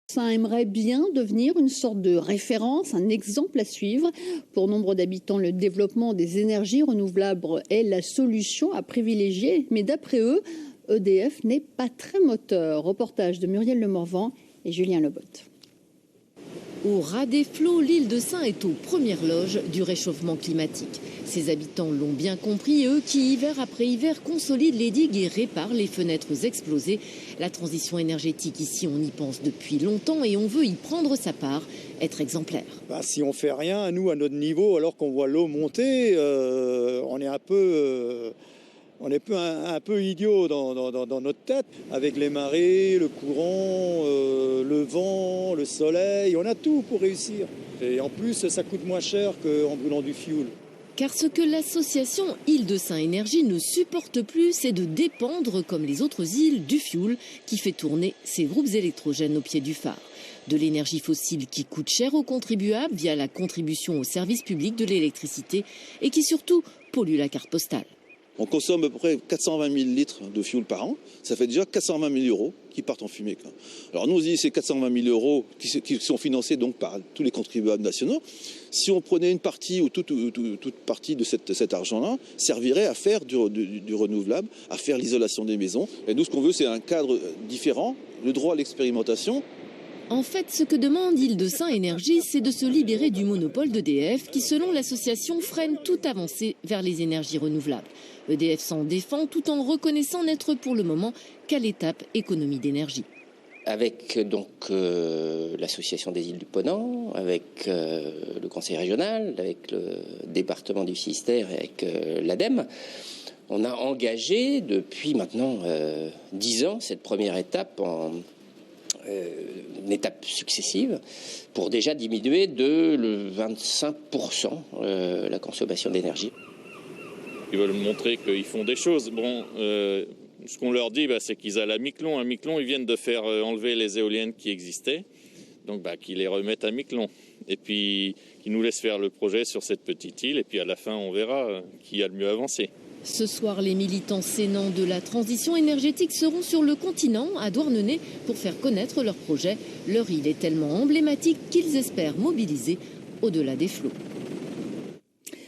Ça aimerait bien devenir une sorte de référence, un exemple à suivre. Pour nombre d'habitants, le développement des énergies renouvelables est la solution à privilégier. Mais d'après eux, EDF n'est pas très moteur. Reportage de Muriel Lemorvan et Julien Lebotte. Au ras des flots, l'île de Sein est aux premières loges du réchauffement climatique. Ses habitants l'ont bien compris, eux qui, hiver après hiver, consolident les digues et réparent les fenêtres explosées. La transition énergétique, ici, on y pense depuis longtemps et on veut y prendre sa part, être exemplaire. Si on fait rien, nous, à notre niveau, alors qu'on voit l'eau monter, on est un peu idiot dans notre tête, avec les marées, le courant, le vent, le soleil, on a tout pour réussir. Et en plus, ça coûte moins cher qu'en brûlant du fioul. Car ce que l'association Île de Sein Énergie ne supporte plus, c'est de dépendre, comme les autres îles, du fioul qui fait tourner ces groupes électrogènes au pied du phare. De l'énergie fossile qui coûte cher aux contribuables via la contribution au service public de l'électricité et qui surtout pollue la carte postale. On consomme à peu près 420 000 litres de fioul par an. Ça fait déjà 420 000 euros qui partent en fumée. Alors nous, on se dit ces 420 000 euros qui sont financés donc par tous les contribuables nationaux. Si on prenait une partie ou toute partie de cet argent-là, servirait à faire du renouvelable, à faire l'isolation des maisons. Et nous, ce qu'on veut, c'est un cadre différent, le droit à l'expérimentation. En fait, ce que demande Île de Sein Énergie, c'est de se libérer du monopole d'EDF qui, selon l'association, freine toute avancée vers les énergies renouvelables. EDF s'en défend tout en reconnaissant n'être pour le moment qu'à l'étape économie d'énergie. Avec donc l'association des îles du Ponant, avec le conseil régional, avec le département du Finistère et avec l'ADEME, on a engagé depuis maintenant 10 ans cette première étape en une étape successive pour déjà diminuer de 25% la consommation d'énergie. Ils veulent montrer qu'ils font des choses. Ce qu'on leur dit, c'est qu'ils aillent à Miquelon. À Miquelon, ils viennent de faire enlever les éoliennes qui existaient, donc qu'ils les remettent à Miquelon. Et puis qu'ils nous laissent faire le projet sur cette petite île. Et puis à la fin, on verra qui a le mieux avancé. Ce soir, les militants sénants de la transition énergétique seront sur le continent, à Douarnenez, pour faire connaître leur projet. Leur île est tellement emblématique qu'ils espèrent mobiliser au-delà des flots.